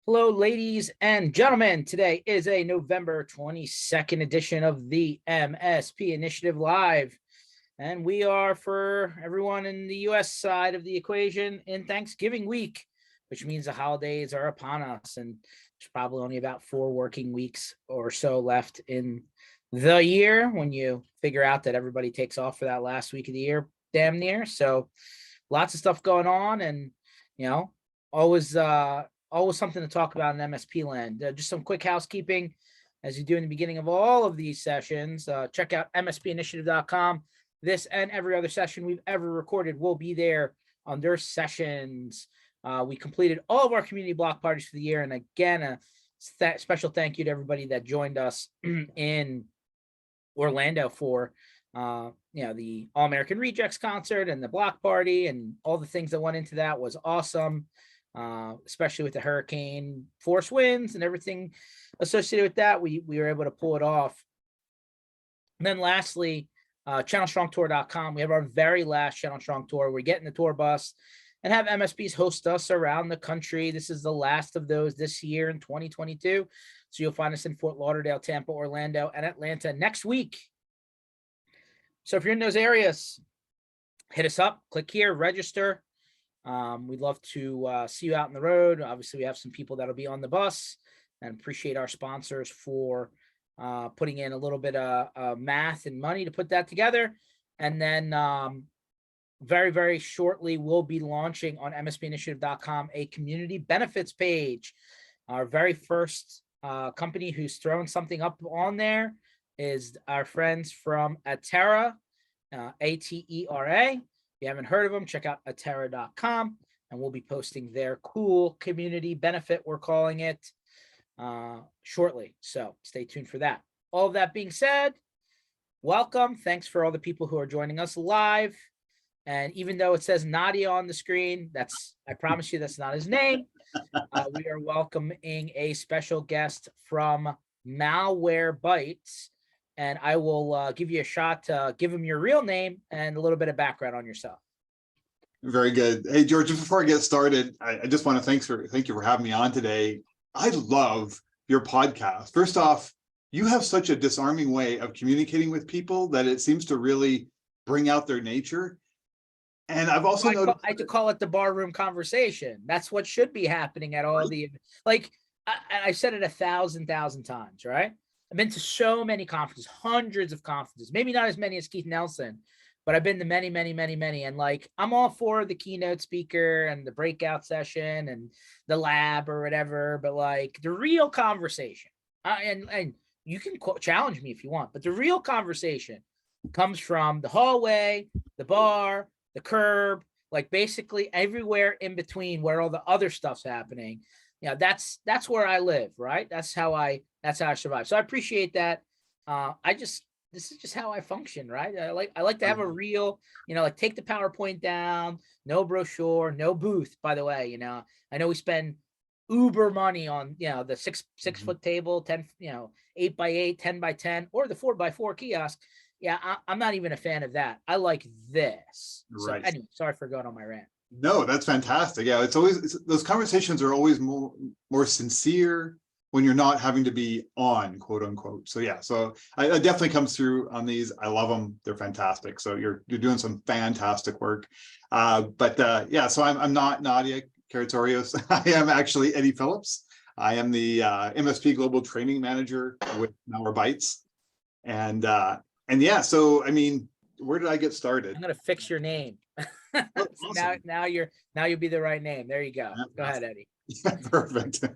Hello, ladies and gentlemen. Today is a November 22nd edition of the MSP Initiative Live. And we are, for everyone in the US side of the equation, in Thanksgiving week, which means the holidays are upon us. And there's probably only about 4 working weeks or so left in the year when you figure out that everybody takes off for that last week of the year, damn near. So lots of stuff going on, and, always something to talk about in MSP land. Just some quick housekeeping, as you do in the beginning of all of these sessions. Check out mspinitiative.com. This and every other session we've ever recorded will be there under sessions. We completed all of our community block parties for the year. And again, a special thank you to everybody that joined us in Orlando for the All-American Rejects concert and the block party, and all the things that went into that was awesome. Especially with the hurricane force winds and everything associated with that, we were able to pull it off. And then lastly, channelstrongtour.com. We have our very last Channel Strong tour. We're getting the tour bus and have MSPs host us around the country. This is the last of those this year in 2022. So you'll find us in Fort Lauderdale, Tampa, Orlando, and Atlanta next week. So if you're in those areas, hit us up, click here, register. We'd love to see you out on the road. Obviously, we have some people that'll be on the bus, and appreciate our sponsors for putting in a little bit of math and money to put that together. And then very, very shortly, we'll be launching on mspinitiative.com a community benefits page. Our very first company who's thrown something up on there is our friends from Atera, A-T-E-R-A. If you haven't heard of them, check out atera.com, and we'll be posting their cool community benefit, we're calling it, shortly. So stay tuned for that. All of that being said, welcome. Thanks for all the people who are joining us live. And even though it says Nadia on the screen, I promise you that's not his name. We are welcoming a special guest from Malwarebytes. And I will give you a shot to give him your real name and a little bit of background on yourself. Very good. Hey, George, just before I get started, I just want to thank you for having me on today. I love your podcast. First off, you have such a disarming way of communicating with people that it seems to really bring out their nature. And I've also noticed I like to call it the barroom conversation. That's what should be happening at all the, like, I've said it 1,000 times, right? I've been to so many conferences, hundreds of conferences, maybe not as many as Keith Nelson, but I've been to many, many, many, many. And like, I'm all for the keynote speaker and the breakout session and the lab or whatever, but like the real conversation, and you can challenge me if you want, but the real conversation comes from the hallway, the bar, the curb, like basically everywhere in between where all the other stuff's happening. That's where I live, right? That's how I survive. So I appreciate that. This is just how I function, right? I like to have a real, like take the PowerPoint down, no brochure, no booth, by the way. I know we spend uber money on, the six foot table, 10, 8x8, 10x10, or the 4x4 kiosk. Yeah, I'm not even a fan of that. I like this. Right. So anyway, sorry for going on my rant. No, that's fantastic. Yeah, those conversations are always more sincere when you're not having to be on, quote unquote. So yeah, it definitely comes through on these. I love them. They're fantastic. So you're doing some fantastic work. So I'm not Nadia Karatorios. I am actually Eddie Phillips. I am the MSP Global Training Manager with Malwarebytes. And yeah, so I mean, where did I get started? I'm gonna fix your name. Awesome. Now you'll be the right name. There you go. Go ahead, Eddie. Yeah, perfect. So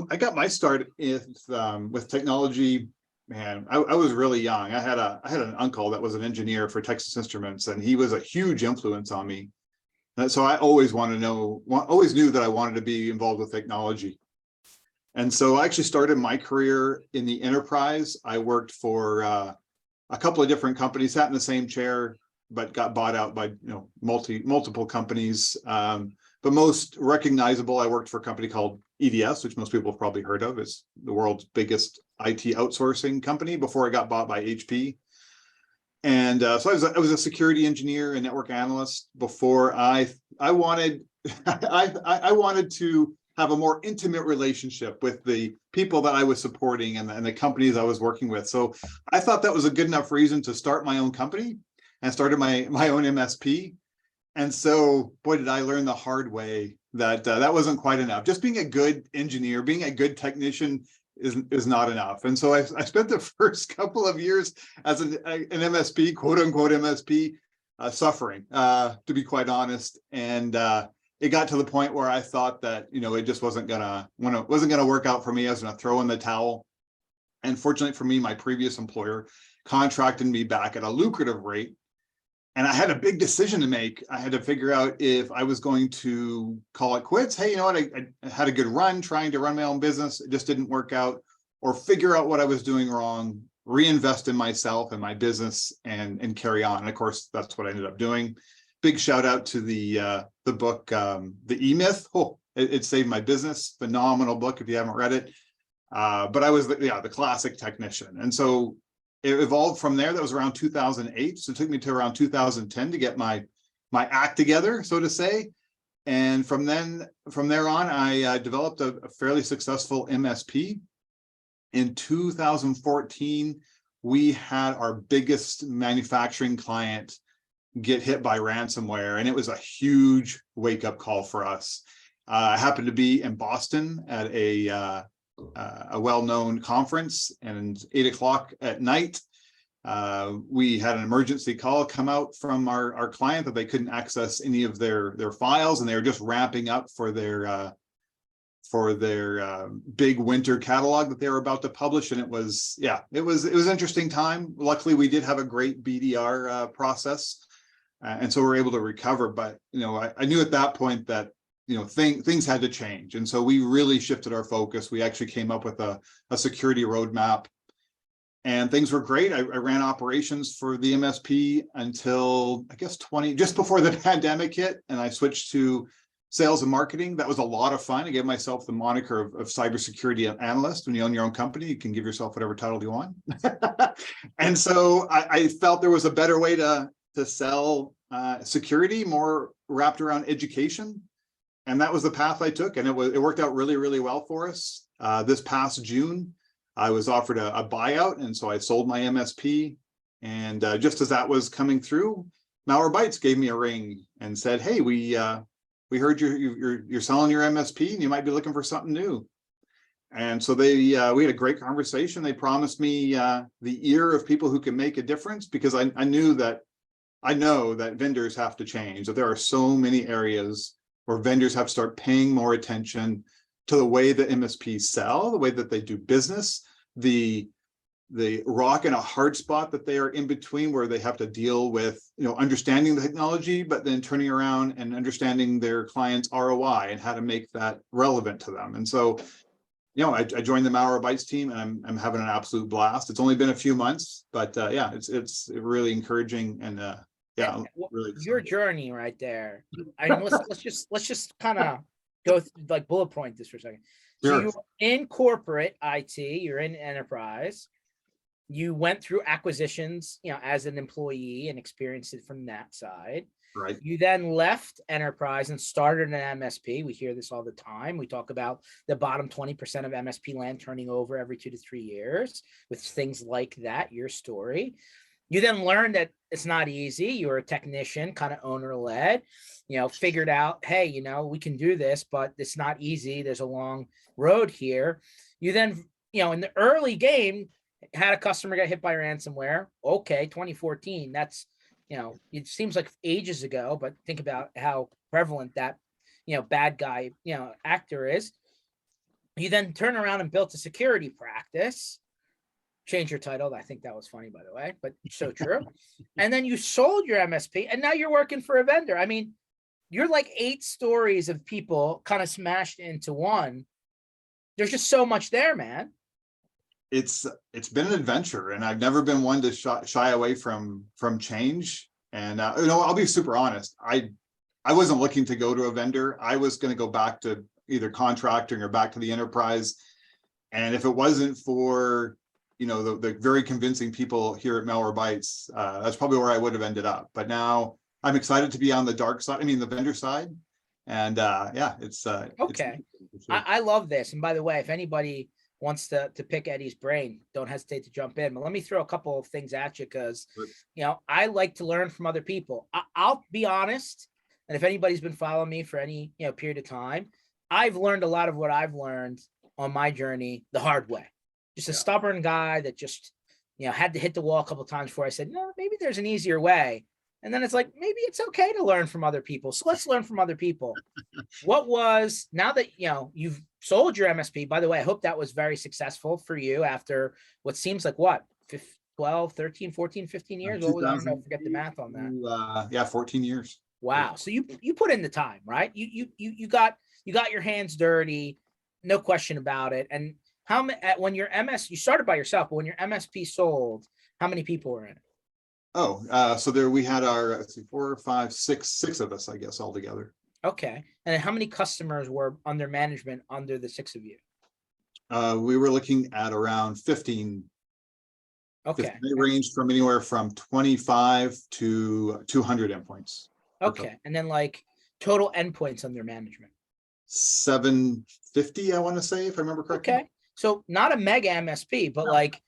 I got my start with technology. Man, I was really young. I had an uncle that was an engineer for Texas Instruments, and he was a huge influence on me. And so I always knew that I wanted to be involved with technology. And so I actually started my career in the enterprise. I worked for a couple of different companies, sat in the same chair, but got bought out by multiple companies. But most recognizable, I worked for a company called EDS, which most people have probably heard of. It's the world's biggest IT outsourcing company before it got bought by HP. And so I was a security engineer and network analyst before I wanted I wanted to have a more intimate relationship with the people that I was supporting and the companies I was working with. So I thought that was a good enough reason to start my own company, and started my own MSP. And so, boy, did I learn the hard way that that wasn't quite enough. Just being a good engineer, being a good technician is not enough. And so I spent the first couple of years as an MSP, quote unquote MSP, suffering, to be quite honest. And it got to the point where I thought that, it just wasn't gonna work out for me. I was gonna throw in the towel. And fortunately for me, my previous employer contracted me back at a lucrative rate. And I had a big decision to make. I had to figure out if I was going to call it quits. Hey, you know what? I had a good run trying to run my own business. It just didn't work out. Or figure out what I was doing wrong, reinvest in myself and my business, and carry on. And of course, that's what I ended up doing. Big shout out to the book, The E-Myth. Oh, it saved my business. Phenomenal book if you haven't read it. But I was the classic technician. And so it evolved from there. That was around 2008. So it took me to around 2010 to get my act together, so to say. And from there on, I developed a fairly successful MSP. In 2014, we had our biggest manufacturing client get hit by ransomware, and it was a huge wake-up call for us. I happened to be in Boston at a well-known conference, and 8 o'clock at night, we had an emergency call come out from our client that they couldn't access any of their files, and they were just ramping up for their big winter catalog that they were about to publish. And it was an interesting time. Luckily, we did have a great BDR process, and so we were able to recover. But I knew at that point that things had to change. And so we really shifted our focus. We actually came up with a security roadmap, and things were great. I ran operations for the MSP until, I guess, just before the pandemic hit, and I switched to sales and marketing. That was a lot of fun. I gave myself the moniker of cybersecurity analyst. When you own your own company, you can give yourself whatever title you want. And so I felt there was a better way to sell security, more wrapped around education. And that was the path I took, and it worked out really, really well for us. This past June, I was offered a buyout, and so I sold my MSP. And just as that was coming through, Malwarebytes gave me a ring and said, "Hey, we heard you're selling your MSP, and you might be looking for something new." And so we had a great conversation. They promised me the ear of people who can make a difference, because I know that vendors have to change. That there are so many areas where vendors have to start paying more attention to the way that MSPs sell, the way that they do business, the rock and a hard spot that they are in between, where they have to deal with, understanding the technology, but then turning around and understanding their client's ROI and how to make that relevant to them. And so, I joined the Malwarebytes team, and I'm having an absolute blast. It's only been a few months, but it's really encouraging, and really your journey right there. I mean, let's just kind of go like bullet point this for a second. So Sure. you're in corporate IT, you're in enterprise, you went through acquisitions, as an employee, and experienced it from that side. Right. You then left enterprise and started an MSP. We hear this all the time. We talk about the bottom 20% of MSP land turning over every 2 to 3 years with things like that, your story. You then learned that it's not easy. You're a technician, kind of owner-led, figured out, hey, we can do this, but it's not easy. There's a long road here. You then, in the early game, had a customer get hit by ransomware. Okay, 2014, that's, it seems like ages ago, but think about how prevalent that, bad guy, actor is. You then turn around and built a security practice. Change your title. I think that was funny, by the way, but so true. And then you sold your MSP, and now you're working for a vendor. I mean, you're like 8 stories of people kind of smashed into one. There's just so much there, man. It's been an adventure, and I've never been one to shy away from change. And I'll be super honest. I wasn't looking to go to a vendor. I was going to go back to either contracting or back to the enterprise. And if it wasn't for the very convincing people here at Malwarebytes, that's probably where I would have ended up. But now I'm excited to be on the dark side. I mean, the vendor side. And yeah, it's Okay. for sure. I love this. And by the way, if anybody wants to pick Eddie's brain, don't hesitate to jump in. But let me throw a couple of things at you because, I like to learn from other people. I'll be honest. And if anybody's been following me for any, period of time, I've learned a lot of what I've learned on my journey the hard way. Just a stubborn guy that just, had to hit the wall a couple of times before I said, no, maybe there's an easier way. And then it's like, maybe it's okay to learn from other people. So let's learn from other people. What was, now that, you've sold your MSP, by the way, I hope that was very successful for you after what seems like what, 12, 13, 14, 15 years? What was, I don't know, forget the math on that. Yeah, 14 years. Wow. So you put in the time, right? You got your hands dirty, no question about it. And when your you started by yourself, but when your MSP sold, how many people were in it? Oh, so there we had our, let's see, 4, 5, 6 of us, I guess, all together. Okay. And how many customers were under management under the 6 of you? We were looking at around 15. Okay. They ranged from anywhere from 25 to 200 endpoints. Okay. And then like total endpoints under management. 750, I want to say, if I remember correctly. Okay. So not a mega MSP, but like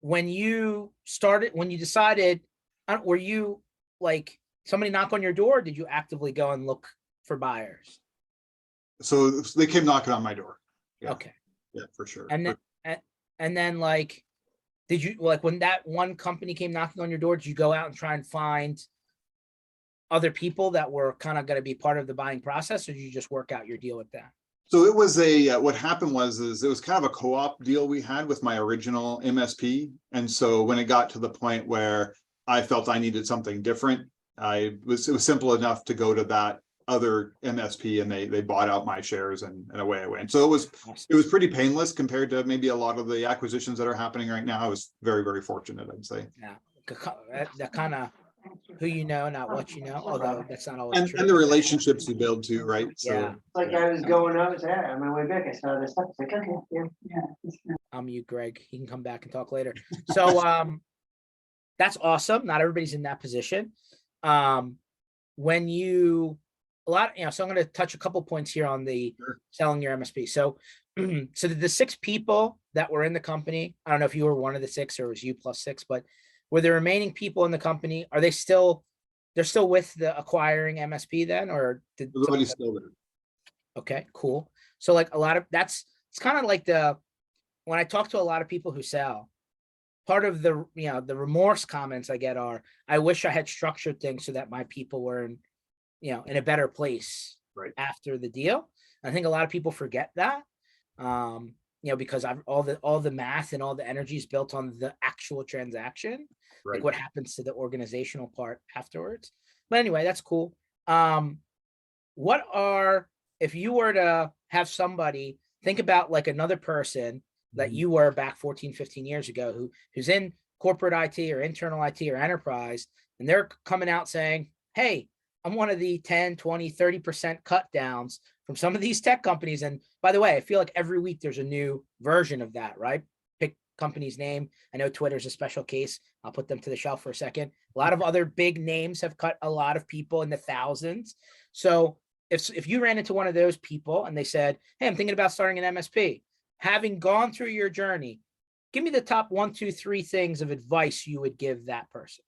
when you decided, were you like somebody knock on your door? Or did you actively go and look for buyers? So they came knocking on my door. Yeah. Okay. Yeah, for sure. And then like, did you, like when that one company came knocking on your door, did you go out and try and find other people that were kind of going to be part of the buying process, or did you just work out your deal with that? So it was what happened was it was kind of a co-op deal we had with my original MSP. And so when it got to the point where I felt I needed something different, it was simple enough to go to that other MSP and they bought out my shares and away I went. So it was pretty painless compared to maybe a lot of the acquisitions that are happening right now. I was very, very fortunate, I'd say. Yeah, that kind of who you know, not what you know, although that's not always true. And the relationships you build too, right? So, yeah. Like I was going over there on my way back, I saw this stuff. It's like, okay, yeah. I'll mute Greg. He can come back and talk later. So that's awesome. Not everybody's in that position. When you so I'm going to touch a couple points here on the selling your MSP. So the 6 people that were in the company, I don't know if you were one of the 6 or it was you plus 6, but were the remaining people in the company, they're still with the acquiring MSP then, or did everybody's still there? Okay, cool. So like it's kind of like when I talk to a lot of people who sell, part of the, the remorse comments I get are, I wish I had structured things so that my people were in a better place after the deal. And I think a lot of people forget that, because all the math and all the energy is built on the actual transaction, like what happens to the organizational part afterwards. But anyway, that's cool. If you were to have somebody think about like another person that you were back 14, 15 years ago, who's in corporate IT or internal IT or enterprise, and they're coming out saying, hey, I'm one of the 10, 20, 30% cut downs from some of these tech companies. And by the way, I feel like every week there's a new version of that, right? Pick company's name. I know Twitter's a special case. I'll put them to the shelf for a second. A lot of other big names have cut a lot of people in the thousands. So if you ran into one of those people and they said, hey, I'm thinking about starting an MSP, having gone through your journey, give me the top 1, 2, 3 things of advice you would give that person.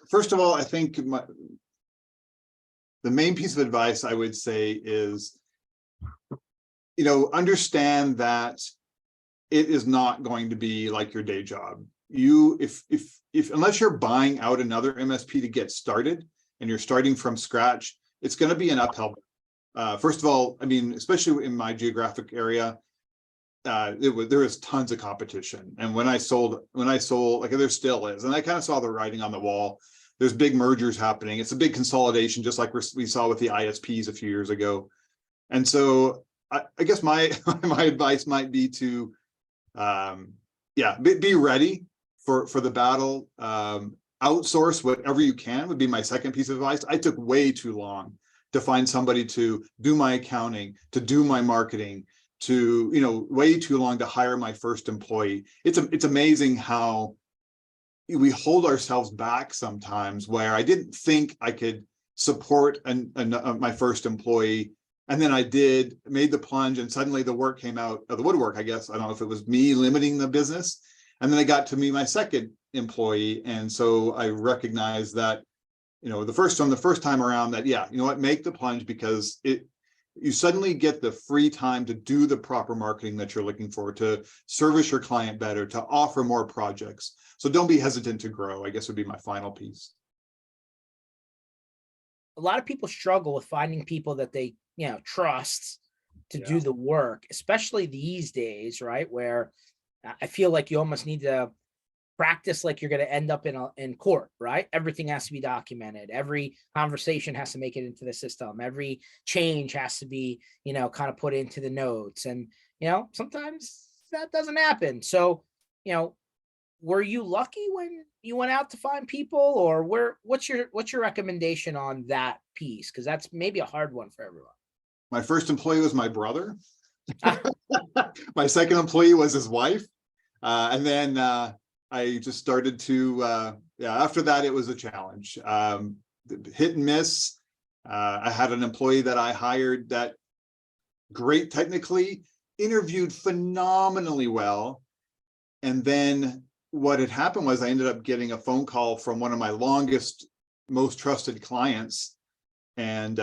First of all, I think the main piece of advice I would say is, understand that it is not going to be like your day job. If unless you're buying out another MSP to get started and you're starting from scratch, it's going to be an uphill. First of all, I mean, especially in my geographic area, there was tons of competition. And when I sold, like there still is, and I kind of saw the writing on the wall. There's big mergers happening. It's a big consolidation, just like we saw with the ISPs a few years ago. And so I guess my advice might be to, be ready for the battle. Outsource whatever you can would be my second piece of advice. I took way too long to find somebody to do my accounting, to do my marketing, to, way too long to hire my first employee. It's amazing how we hold ourselves back sometimes, where I didn't think I could support my first employee. And then I made the plunge, and suddenly the work came out of the woodwork, I guess. I don't know if it was me limiting the business. And then I got to me my second employee. And so I recognized that, the first time around, that, yeah, you know what, make the plunge, because you suddenly get the free time to do the proper marketing that you're looking for, to service your client better, to offer more projects. So don't be hesitant to grow, I guess would be my final piece. A lot of people struggle with finding people that they, trust to do the work, especially these days, right? Where I feel like you almost need to practice like you're going to end up in court, right? Everything has to be documented. Every conversation has to make it into the system. Every change has to be, kind of put into the notes. And, sometimes that doesn't happen. So, were you lucky when you went out to find people, or what's your recommendation on that piece? Because that's maybe a hard one for everyone. My first employee was my brother. My second employee was his wife. And then I just started to, after that, it was a challenge. Hit and miss. I had an employee that I hired that great technically, interviewed phenomenally well. And then what had happened was I ended up getting a phone call from one of my longest, most trusted clients. And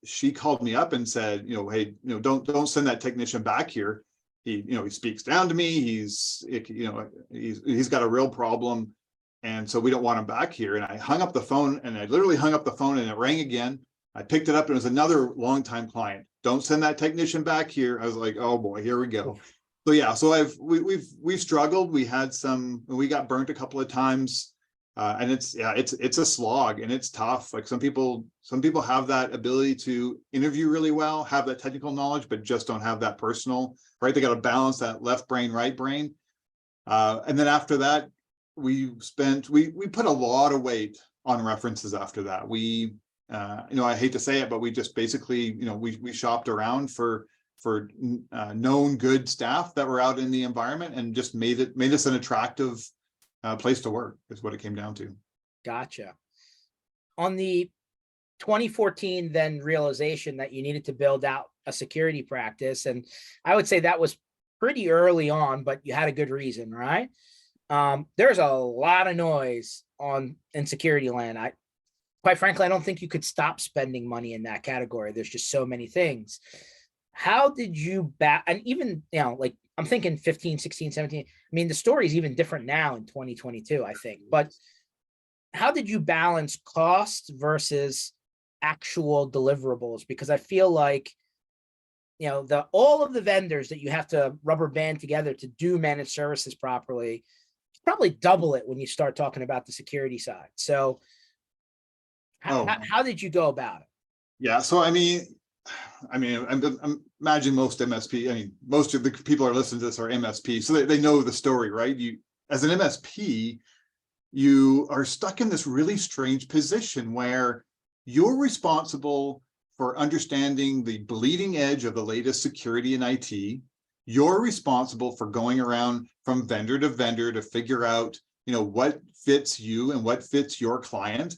she called me up and said, hey, don't send that technician back here. He speaks down to me. He's got a real problem. And so we don't want him back here. And I hung up the phone, and I literally hung up the phone, and it rang again. I picked it up, and it was another longtime client. Don't send that technician back here. I was like, oh boy, here we go. So yeah, so we've struggled. We got burnt a couple of times. And it's a slog, and it's tough. Like some people have that ability to interview really well, have that technical knowledge, but just don't have that personal, right? They got to balance that left brain, right brain. And then after that, we put a lot of weight on references after that. I hate to say it, but we just basically, we shopped around for known good staff that were out in the environment, and just made us an attractive place to work, is what it came down to. Gotcha. On the 2014 then realization that you needed to build out a security practice, and I would say that was pretty early on, but you had a good reason, right? There's a lot of noise in security land. Quite frankly, I don't think you could stop spending money in that category. There's just so many things. How did you and even, like I'm thinking 15, 16, 17. I mean, the story is even different now in 2022, I think. But how did you balance cost versus actual deliverables? Because I feel like, all of the vendors that you have to rubber band together to do managed services properly, probably double it when you start talking about the security side. So how did you go about it? Yeah. So, I imagine most MSP, most of the people are listening to this are MSP, so they know the story, right? As an MSP, you are stuck in this really strange position where you're responsible for understanding the bleeding edge of the latest security in IT. You're responsible for going around from vendor to vendor to figure out, what fits you and what fits your client.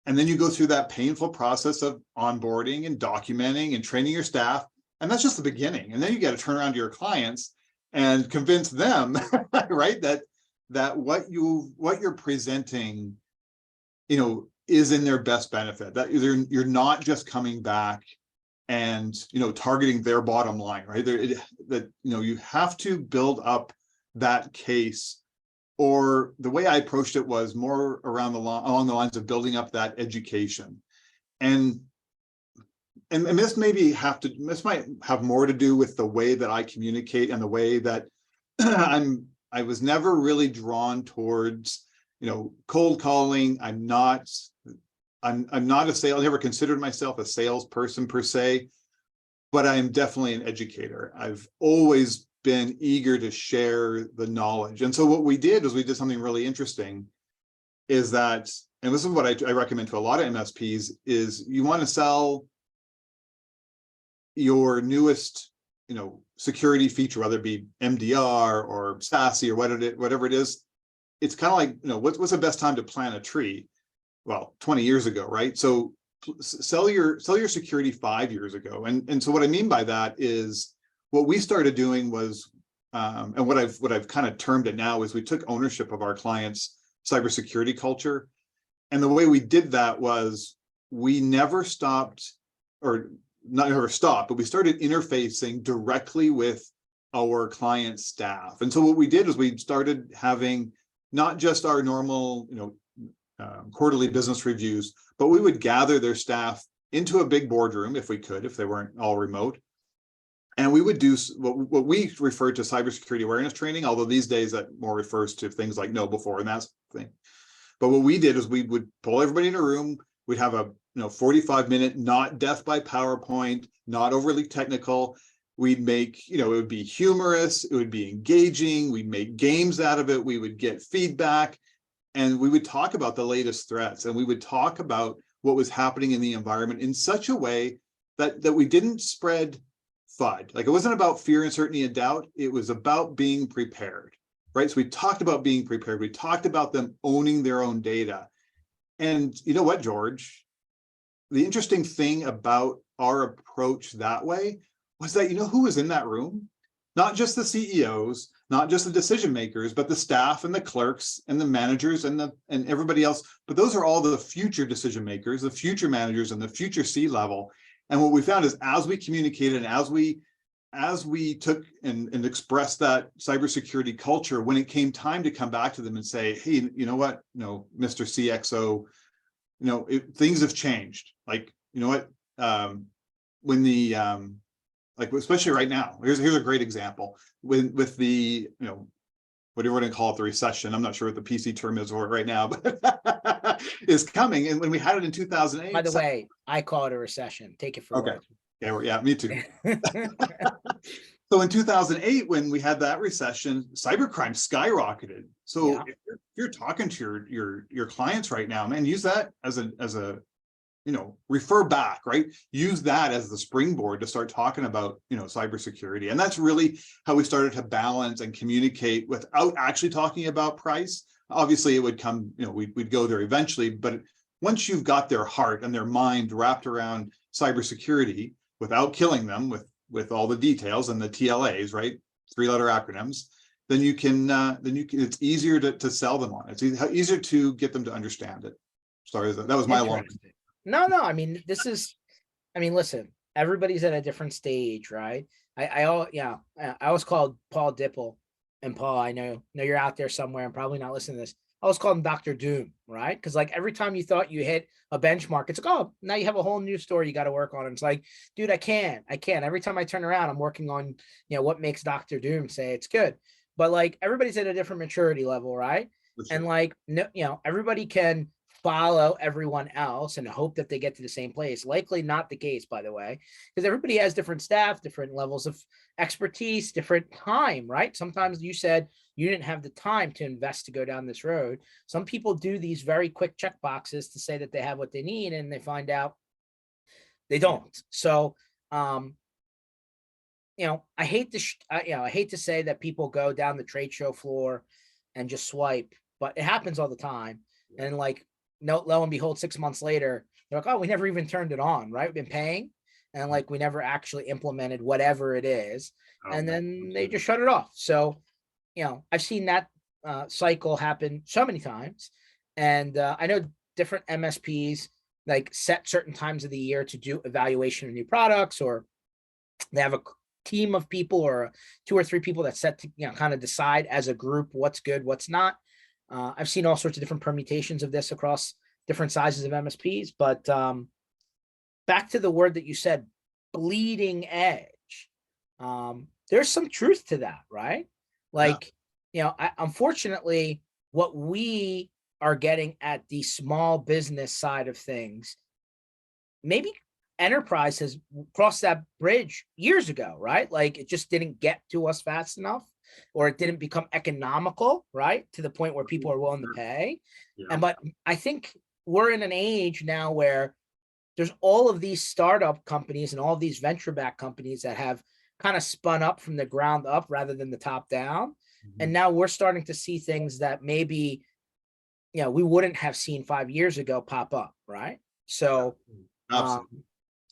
And then you go through that painful process of onboarding and documenting and training your staff. And that's just the beginning. And then you got to turn around to your clients and convince them, right, that what you're presenting, is in their best benefit. That you're not just coming back and, targeting their bottom line, right? You have to build up that case. Or the way I approached it was more along the lines of building up that education. And this this might have more to do with the way that I communicate and the way that I was never really drawn towards, cold calling. I'm not a sales, I never considered myself a salesperson per se, but I'm definitely an educator. I've always been eager to share the knowledge. And so what we did was we did something really interesting, is that, and this is what I recommend to a lot of MSPs, is you want to sell your newest, security feature, whether it be MDR or SASE or whatever it is. It's kind of like, what's the best time to plant a tree? Well, 20 years ago, right? So sell your security 5 years ago. And so what I mean by that is what we started doing was, and what I've kind of termed it now is we took ownership of our clients' cybersecurity culture. And the way we did that was we never stopped, or not never stopped, but we started interfacing directly with our client staff. And so what we did is we started having not just our normal, quarterly business reviews, but we would gather their staff into a big boardroom if we could, if they weren't all remote. And we would do what we refer to cybersecurity awareness training, although these days that more refers to things like know before and that thing. But what we did is we would pull everybody in a room. We'd have a 45-minute, not death by PowerPoint, not overly technical. We'd make, it would be humorous, it would be engaging, we'd make games out of it, we would get feedback, and we would talk about the latest threats, and we would talk about what was happening in the environment in such a way that we didn't spread FUD. Like, it wasn't about fear, uncertainty, and doubt, it was about being prepared, right? So we talked about being prepared, we talked about them owning their own data. And you know what, George? The interesting thing about our approach that way was that, who was in that room? Not just the CEOs, not just the decision makers, but the staff and the clerks and the managers and everybody else. But those are all the future decision makers, the future managers and the future C-level. And what we found is as we communicated and as we took and expressed that cybersecurity culture, when it came time to come back to them and say, hey, you know what, Mr. CXO, things have changed. Like, when the like, especially right now, here's a great example with the, whatever we're going to call it, the recession. I'm not sure what the PC term is for it right now, but is coming. And when we had it in 2008. By the way, I call it a recession. Take it for okay. Yeah, me too. So in 2008, when we had that recession, cybercrime skyrocketed. So if you're talking to your clients right now, man, use that as a refer back, right? Use that as the springboard to start talking about, cybersecurity. And that's really how we started to balance and communicate without actually talking about price. Obviously it would come, we'd go there eventually, but once you've got their heart and their mind wrapped around cybersecurity without killing them with all the details and the TLAs, right? 3-letter acronyms, then you can, it's easier to sell them on it. It's easier to get them to understand it. Sorry, that was my long. No, I mean, listen, everybody's at a different stage, right? I always called Paul Dipple, and Paul, I know you're out there somewhere and probably not listening to this. I always called him Dr. Doom, right? Because like every time you thought you hit a benchmark, it's like, oh, now you have a whole new story you got to work on. And it's like, dude, I can't. Every time I turn around, I'm working on, what makes Dr. Doom say it's good. But like everybody's at a different maturity level, right? Sure. And like, no, everybody can follow everyone else and hope that they get to the same place. Likely not the case, by the way, because everybody has different staff, different levels of expertise, different time, right? Sometimes you said you didn't have the time to invest to go down this road. Some people do these very quick check boxes to say that they have what they need, and they find out they don't. So, I hate to say that people go down the trade show floor and just swipe, but it happens all the time. And like, no, lo and behold, 6 months later, they're like, oh, we never even turned it on, right? We've been paying, and like we never actually implemented whatever it is, and then they just shut it off. So, I've seen that cycle happen so many times, and I know different MSPs like set certain times of the year to do evaluation of new products, or they have a team of people or 2 or 3 people that set to kind of decide as a group what's good, what's not. I've seen all sorts of different permutations of this across different sizes of MSPs, but back to the word that you said, bleeding edge. There's some truth to that, right? Like, unfortunately, what we are getting at the small business side of things, maybe enterprise has crossed that bridge years ago, right? Like it just didn't get to us fast enough, or it didn't become economical, right? To the point where people are willing to pay. But I think we're in an age now where there's all of these startup companies and all these venture-backed companies that have kind of spun up from the ground up rather than the top down. And now we're starting to see things that maybe, we wouldn't have seen 5 years ago pop up, right? So Absolutely.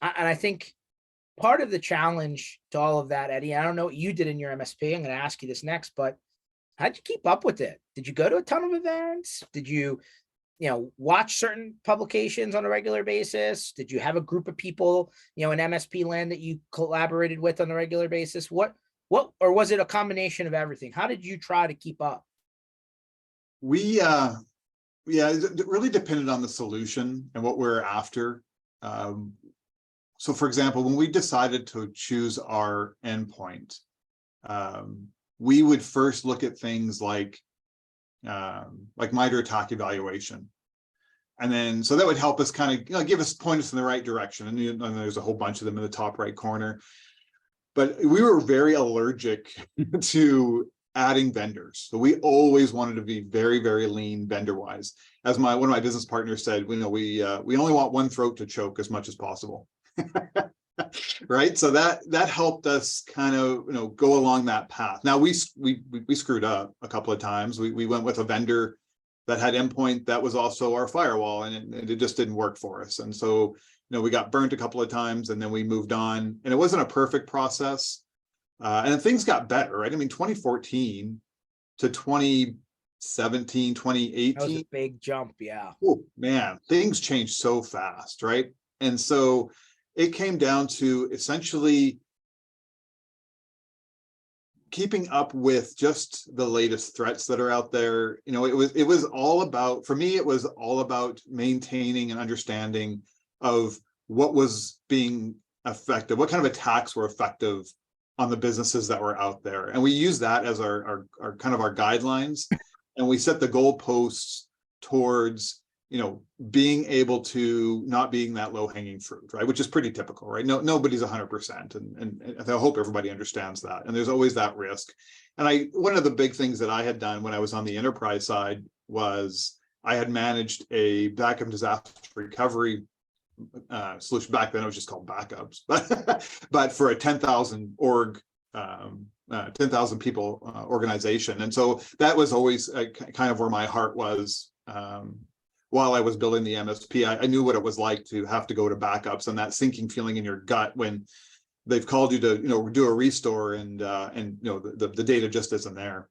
And I think part of the challenge to all of that, Eddie, I don't know what you did in your MSP. I'm going to ask you this next, but how'd you keep up with it? Did you go to a ton of events? Did you watch certain publications on a regular basis? Did you have a group of people, in MSP land that you collaborated with on a regular basis? What, or was it a combination of everything? How did you try to keep up? Yeah, it really depended on the solution and what we're after. So for example, when we decided to choose our endpoint, we would first look at things like MITRE ATT&CK evaluation. And then, so that would help us kind of, give us, point us in the right direction. And there's a whole bunch of them in the top right corner. But we were very allergic to adding vendors. So we always wanted to be very, very lean vendor-wise. As one of my business partners said, we only want one throat to choke as much as possible. Right. So that helped us kind of, go along that path. Now we screwed up a couple of times. We went with a vendor that had endpoint that was also our firewall, and it just didn't work for us. And so, we got burnt a couple of times, and then we moved on, and it wasn't a perfect process. And things got better, right? I mean, 2014 to 2017, 2018. That was a big jump. Yeah. Oh man, things changed so fast, right? And so it came down to essentially keeping up with just the latest threats that are out there. It was all about, for me, it was all about maintaining an understanding of what was being effective, what kind of attacks were effective on the businesses that were out there. And we use that as our kind of our guidelines. And we set the goalposts towards, being able to not being that low hanging fruit, right? Which is pretty typical, right? Nobody's 100%. And I hope everybody understands that. And there's always that risk. And one of the big things that I had done when I was on the enterprise side was I had managed a backup disaster recovery solution. Back then it was just called backups, but for a 10,000 org, 10,000 people organization. And so that was always kind of where my heart was. While I was building the MSP, I knew what it was like to have to go to backups, and that sinking feeling in your gut when they've called you to, do a restore and the data just isn't there.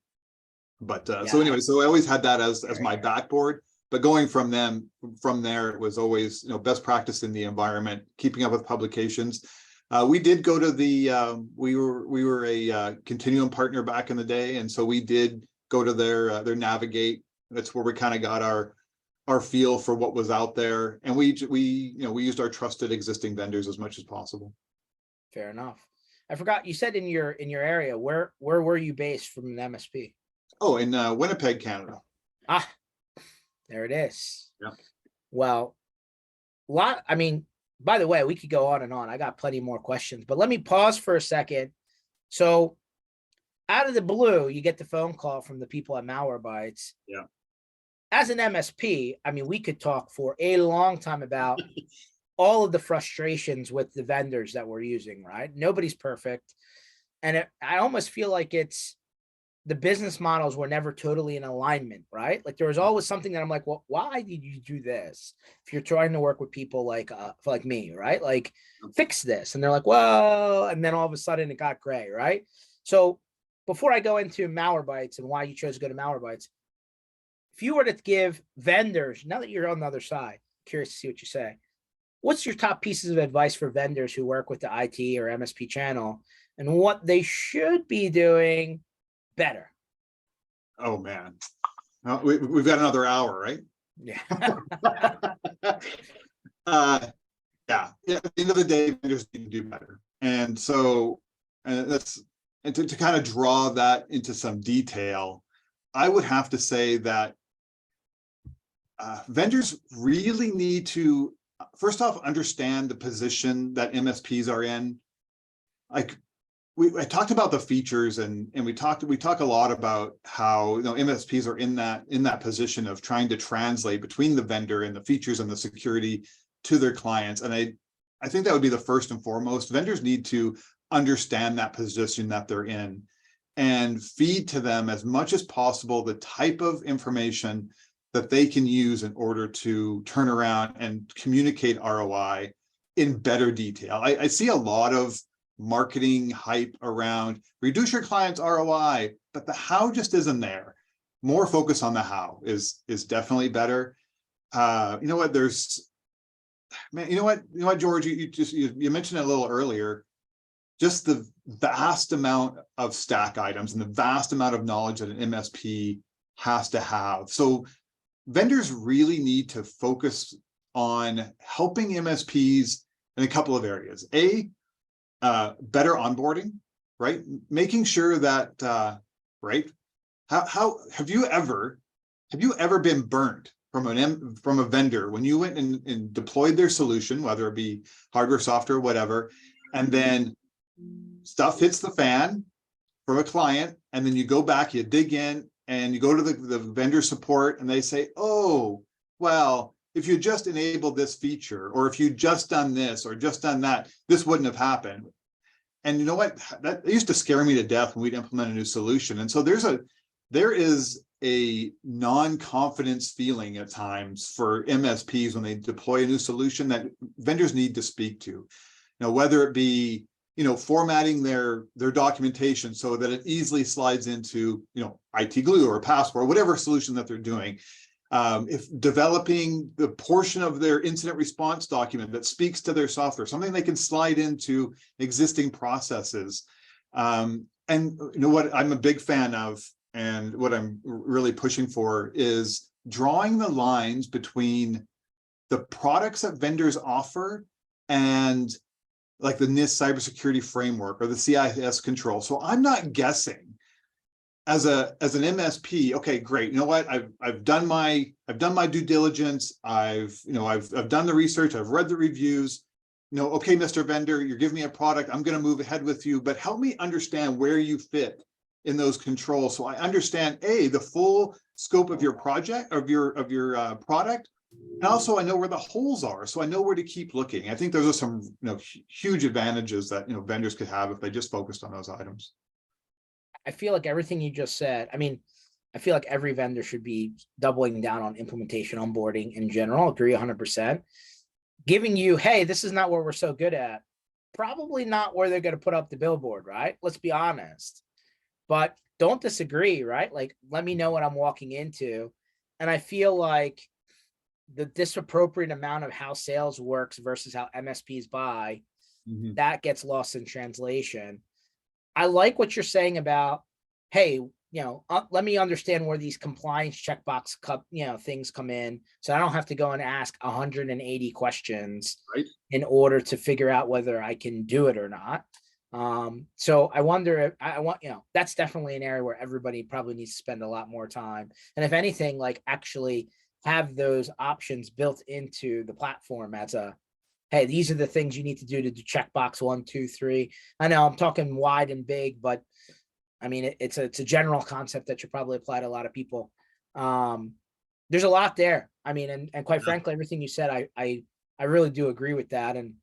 But so anyway, so I always had that as my backboard. But going from there, it was always, best practice in the environment, keeping up with publications. We did go to the, we were a Continuum partner back in the day. And so we did go to their Navigate. That's where we kind of got our feel for what was out there. And we used our trusted existing vendors as much as possible. Fair enough. I forgot, you said in your area, where were you based from an MSP? Oh, in Winnipeg, Canada. Ah, there it is. Yeah. Well, by the way, we could go on and on. I got plenty more questions, but let me pause for a second. So out of the blue, you get the phone call from the people at Malwarebytes. Yeah. As an MSP, we could talk for a long time about all of the frustrations with the vendors that we're using, right? Nobody's perfect. And I almost feel like it's the business models were never totally in alignment, right? Like there was always something that I'm like, well, why did you do this? If you're trying to work with people like me, right? Like fix this. And they're like, well, and then all of a sudden it got gray, right? So before I go into Malwarebytes and why you chose to go to Malwarebytes, if you were to give vendors, now that you're on the other side, curious to see what you say, what's your top pieces of advice for vendors who work with the IT or MSP channel and what they should be doing better? Oh man, we've got another hour, right? Yeah. Yeah. At the end of the day, vendors need to do better, and so to kind of draw that into some detail, I would have to say that vendors really need to first off understand the position that MSPs are in. Like I talked about the features and we talk a lot about how MSPs are in that position of trying to translate between the vendor and the features and the security to their clients. And I think that would be the first and foremost. Vendors need to understand that position that they're in and feed to them as much as possible the type of information that they can use in order to turn around and communicate ROI in better detail. I see a lot of marketing hype around reduce your client's ROI, but the how just isn't there. More focus on the how is definitely better. You know what? You know what, George, you mentioned it a little earlier. Just the vast amount of stack items and the vast amount of knowledge that an MSP has to have. So vendors really need to focus on helping MSPs in a couple of areas. Better onboarding, right? Making sure that, right? How have you ever been burned from a vendor when you went and deployed their solution, whether it be hardware, software, whatever, and then stuff hits the fan from a client, and then you go back, you dig in, and you go to the vendor support, and they say, oh, well, if you just enabled this feature, or if you just done this or just done that, this wouldn't have happened. And you know what? That used to scare me to death when we'd implement a new solution. And so there is a non-confidence feeling at times for MSPs when they deploy a new solution that vendors need to speak to. Whether it be formatting their documentation so that it easily slides into IT Glue or Passport, whatever solution that they're doing. If developing the portion of their incident response document that speaks to their software, something they can slide into existing processes. And you know what I'm a big fan of, and what I'm really pushing for, is drawing the lines between the products that vendors offer and like the NIST cybersecurity framework or the CIS control. So I'm not guessing as an MSP. Okay, great. You know what? I've done my due diligence. I've done the research. I've read the reviews. Okay, Mr. Vendor, you're giving me a product. I'm going to move ahead with you, but help me understand where you fit in those controls, so I understand the full scope of your project, of your product, and also I know where the holes are, so I know where to keep looking. I think those are some huge advantages that vendors could have if they just focused on those items. I feel like everything you just said, I feel like every vendor should be doubling down on implementation onboarding in general. Agree 100%. Giving you, hey, this is not where we're so good at. Probably not where they're going to put up the billboard, right? Let's be honest. But don't disagree, right? Like, let me know what I'm walking into. And I feel like the disappropriate amount of how sales works versus how MSPs buy, that gets lost in translation. I like what you're saying about, hey, let me understand where these compliance checkbox things come in, so I don't have to go and ask 180 questions in order to figure out whether I can do it or not. So I wonder if that's definitely an area where everybody probably needs to spend a lot more time. And if anything, like actually have those options built into the platform as hey, these are the things you need to do checkbox 1, 2, 3. I know I'm talking wide and big, but it's a general concept that should probably apply to a lot of people. There's a lot there. And quite frankly, everything you said, I really do agree with that. And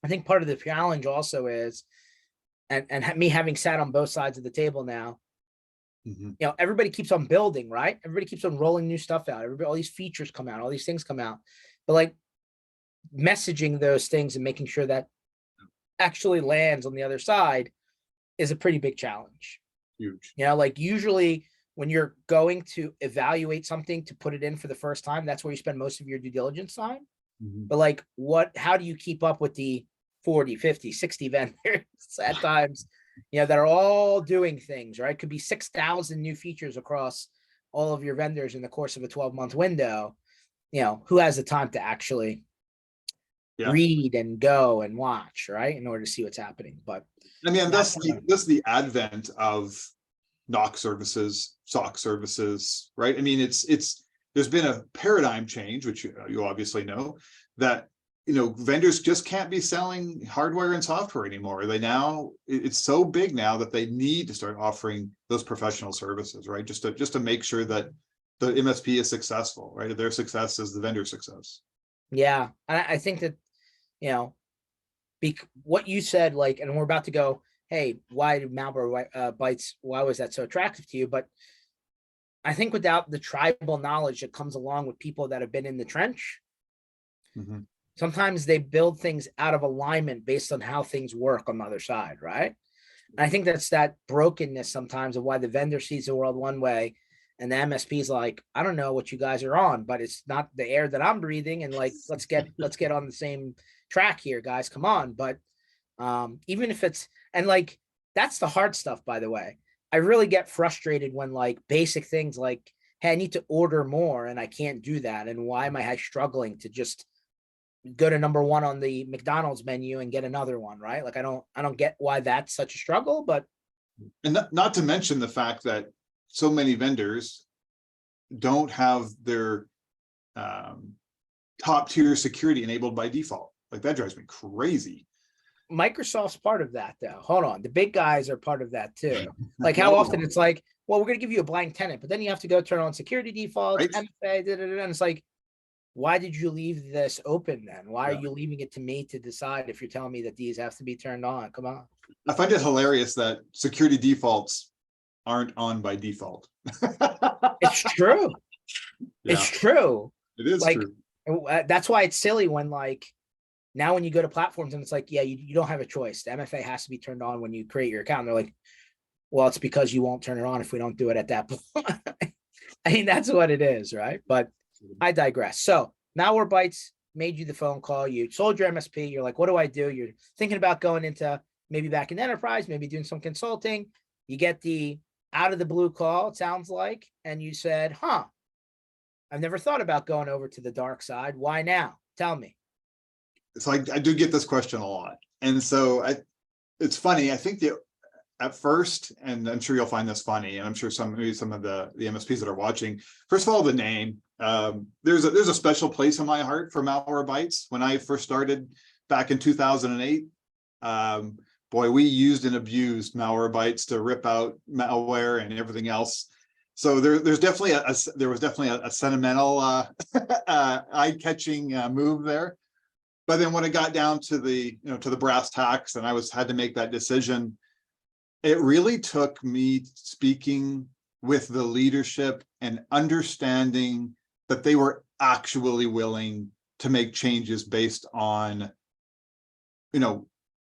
I think part of the challenge also is, and me having sat on both sides of the table now, everybody keeps on building, right? Everybody keeps on rolling new stuff out. All these features come out, all these things come out, but like messaging those things and making sure that actually lands on the other side is a pretty big challenge. Huge. Like usually when you're going to evaluate something to put it in for the first time, that's where you spend most of your due diligence time. But like, how do you keep up with the 40, 50, 60 vendors at times, that are all doing things, right? Could be 6,000 new features across all of your vendors in the course of a 12-month window. Who has the time to actually read and go and watch, right, in order to see what's happening? But that's the advent of NOC services, SOC services, right? There's been a paradigm change, which you obviously know, that vendors just can't be selling hardware and software anymore. It's so big now that they need to start offering those professional services, right? Just to make sure that the MSP is successful, right? Their success is the vendor success. Yeah, I think that what you said, like, and we're about to go, hey, why did Malwarebytes? Why was that so attractive to you? But I think without the tribal knowledge that comes along with people that have been in the trench, sometimes they build things out of alignment based on how things work on the other side, right? And I think that's that brokenness sometimes of why the vendor sees the world one way and the MSP is like, I don't know what you guys are on, but it's not the air that I'm breathing. And like, let's get on the same track here, guys. Come on. But even if it's, and like, that's the hard stuff, by the way. I really get frustrated when like basic things like, hey, I need to order more and I can't do that. And why am I struggling to just go to number one on the McDonald's menu and get another one, right? Like I don't get why that's such a struggle, but. And not to mention the fact that so many vendors don't have their top tier security enabled by default. Like that drives me crazy. Microsoft's part of that though. Hold on. The big guys are part of that too. Like how often it's like, well, we're going to give you a blank tenant, but then you have to go turn on security defaults, Right. MFA, and it's like, why did you leave this open then? Why are you leaving it to me to decide if you're telling me that these have to be turned on? Come on. I find it hilarious that security defaults aren't on by default. It's true. Yeah, it's true. it is like, true. That's why it's silly when like, now when you go to platforms and it's like, yeah, you don't have a choice. The MFA has to be turned on when you create your account. And they're like, well, it's because you won't turn it on if we don't do it at that point. I mean, that's what it is, right? But I digress. So Malwarebytes made you the phone call. You sold your MSP. You're like, what do I do? You're thinking about going into maybe back in enterprise, maybe doing some consulting. You get the out of the blue call, it sounds like, and you said, I've never thought about going over to the dark side. Why now? Tell me. So I do get this question a lot. And so it's funny. I think that at first, and I'm sure you'll find this funny, and I'm sure maybe some of the MSPs that are watching, first of all, the name, there's a special place in my heart for Malwarebytes. When I first started back in 2008, boy, we used and abused Malwarebytes to rip out malware and everything else. So there was definitely a sentimental eye-catching move there. But then when it got down to the brass tacks and I had to make that decision, it really took me speaking with the leadership and understanding that they were actually willing to make changes based on,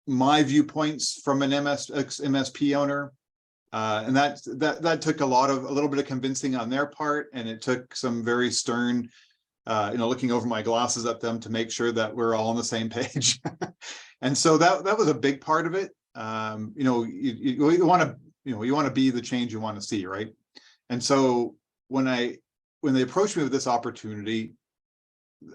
my viewpoints from an MSP owner. And that took a little bit of convincing on their part. And it took some very stern, looking over my glasses at them to make sure that we're all on the same page. And so that was a big part of it. You want to be the change you want to see, right? And so when they approached me with this opportunity,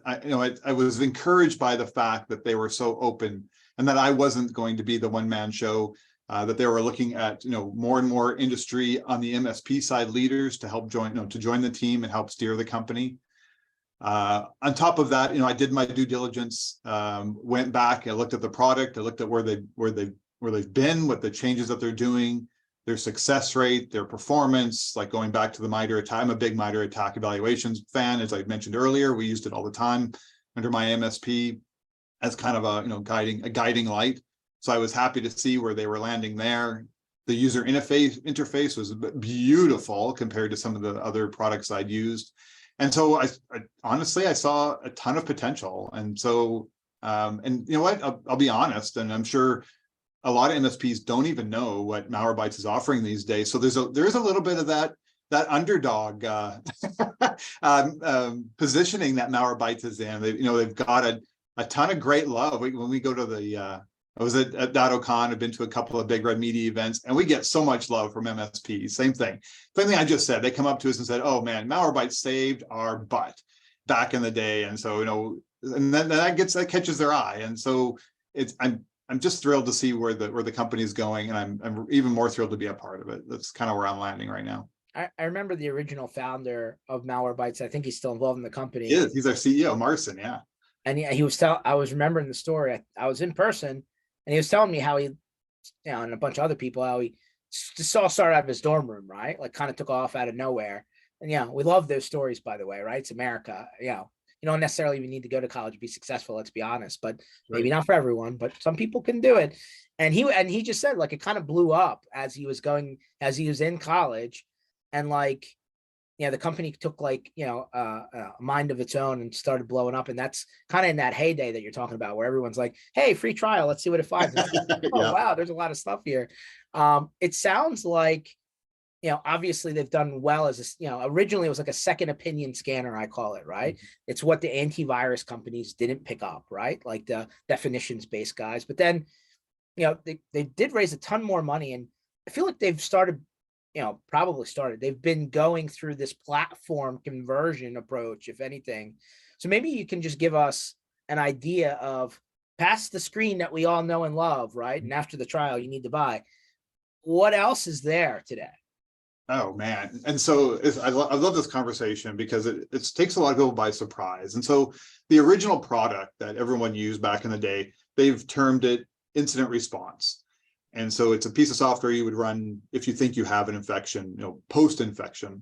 I was encouraged by the fact that they were so open and that I wasn't going to be the one-man show, that they were looking at, more and more industry on the MSP side leaders to help join the team and help steer the company. On top of that, I did my due diligence, went back, I looked at the product, I looked at where they've been, what the changes that they're doing, their success rate, their performance, like going back to the MITRE ATT&CK. I'm a big MITRE ATT&CK evaluations fan. As I mentioned earlier, we used it all the time under my MSP as kind of a guiding light. So I was happy to see where they were landing there. The user interface was beautiful compared to some of the other products I'd used. And so I honestly, I saw a ton of potential. And so, and you know what, I'll be honest, and I'm sure a lot of MSPs don't even know what Malwarebytes is offering these days. So there is a little bit of that underdog positioning that Malwarebytes is in. They've got a ton of great love. When we go to I was at DottoCon, I've been to a couple of Big Red Media events, and we get so much love from MSPs. Same thing I just said. They come up to us and said, "Oh man, Malwarebytes saved our butt back in the day." And so, and then that catches their eye. And so I'm just thrilled to see where the company is going, and I'm even more thrilled to be a part of it. That's kind of where I'm landing right now. I remember the original founder of Malwarebytes. I think he's still involved in the company. He's our CEO, Marcin. Yeah. And he was I was remembering the story. I was in person, and he was telling me how he, and a bunch of other people, how he just all started out of his dorm room, right? Like kind of took off out of nowhere. And we love those stories, by the way, right? It's America. You don't necessarily even need to go to college to be successful, let's be honest, but maybe not for everyone, but some people can do it. And he just said, like, it kind of blew up as he was in college. And like, the company took like, a mind of its own and started blowing up. And that's kind of in that heyday that you're talking about, where everyone's like, hey, free trial, let's see what it finds. Like, oh, Yeah. wow, there's a lot of stuff here. It sounds like, obviously they've done well as originally it was like a second opinion scanner, I call it, right? It's what the antivirus companies didn't pick up, right? Like the definitions based guys. But then, they did raise a ton more money, and I feel like they've started, they've been going through this platform conversion approach, if anything. So maybe you can just give us an idea of past the screen that we all know and love, right? And after the trial, you need to buy. What else is there today? Oh man. And so I love this conversation because it takes a lot of people by surprise. And so the original product that everyone used back in the day, they've termed it incident response. And so it's a piece of software you would run if you think you have an infection, post-infection.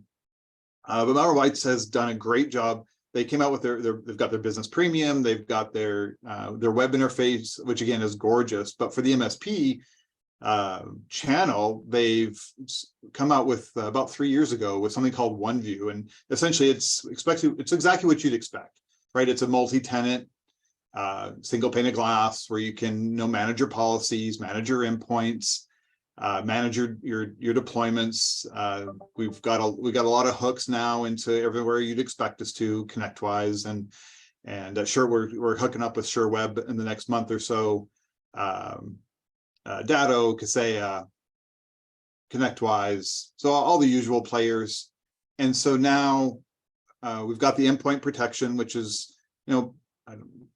But Malwarebytes has done a great job. They came out with they've got their business premium, they've got their web interface, which again is gorgeous. But for the MSP channel, they've come out with about 3 years ago with something called OneView, and essentially it's exactly what you'd expect, right? It's a multi-tenant single pane of glass where you can manage your policies, manage your endpoints, manage your deployments. We've got a lot of hooks now into everywhere you'd expect us to, ConnectWise, and sure, we're hooking up with SureWeb in the next month or so. Datto, Kaseya, ConnectWise, so all the usual players. And so now we've got the endpoint protection, which is,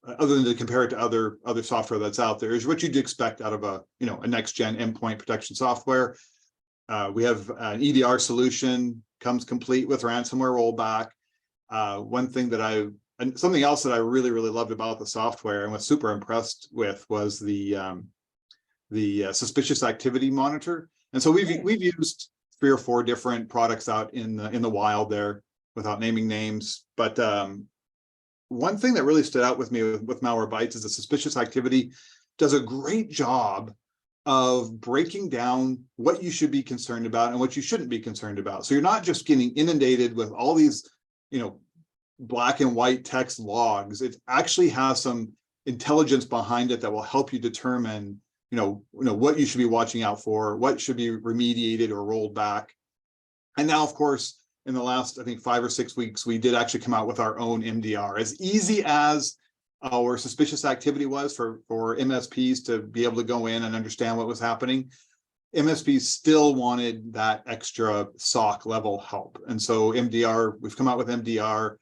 other than to compare it to other software that's out there, is what you'd expect out of a next gen endpoint protection software. We have an EDR solution, comes complete with ransomware rollback. Something else that I really loved about the software and was super impressed with was the suspicious activity monitor. And so we've used 3 or 4 different products out in the wild there, without naming names. But one thing that really stood out with me with Malwarebytes is the suspicious activity does a great job of breaking down what you should be concerned about and what you shouldn't be concerned about. So you're not just getting inundated with all these, black and white text logs. It actually has some intelligence behind it that will help you determine what you should be watching out for, what should be remediated or rolled back. And now, of course, in the last, I think, 5 or 6 weeks, we did actually come out with our own MDR. As easy as our suspicious activity was for MSPs to be able to go in and understand what was happening, MSPs still wanted that extra SOC level help. And so MDR, we've come out with MDR,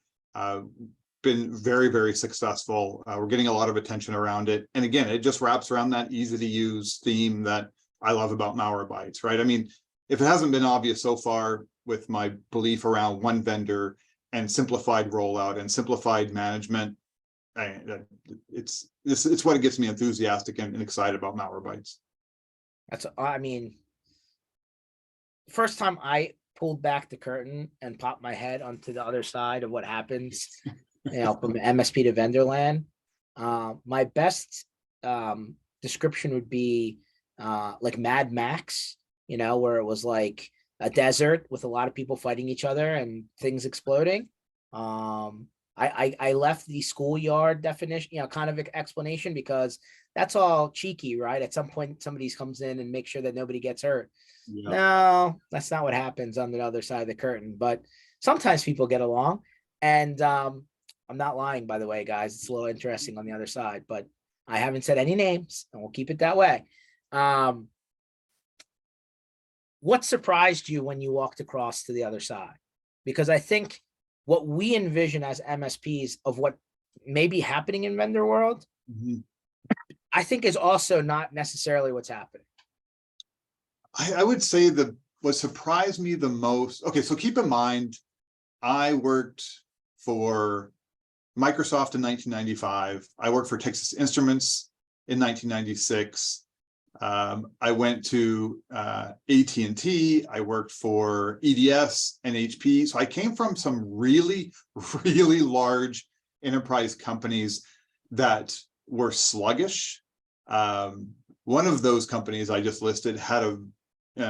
been very successful. We're getting a lot of attention around it. And again, it just wraps around that easy to use theme that I love about Malwarebytes, right? I mean, if it hasn't been obvious so far with my belief around one vendor and simplified rollout and simplified management, it's what gets me enthusiastic and excited about Malwarebytes. First time I pulled back the curtain and popped my head onto the other side of what happens, from MSP to vendor land. My best description would be like Mad Max, where it was like a desert with a lot of people fighting each other and things exploding. I left the schoolyard definition, kind of explanation, because that's all cheeky, right? At some point, somebody comes in and makes sure that nobody gets hurt. Yeah. No, that's not what happens on the other side of the curtain. But sometimes people get along, and I'm not lying, by the way, guys. It's a little interesting on the other side, but I haven't said any names, and we'll keep it that way. What surprised you when you walked across to the other side? Because I think what we envision as MSPs of what may be happening in vendor world, I think is also not necessarily what's happening. I would say that what surprised me the most, okay, so keep in mind, I worked for Microsoft in 1995. I worked for Texas Instruments in 1996. I went to AT&T. I worked for EDS and HP. So I came from some really large enterprise companies that were sluggish. One of those companies I just listed had we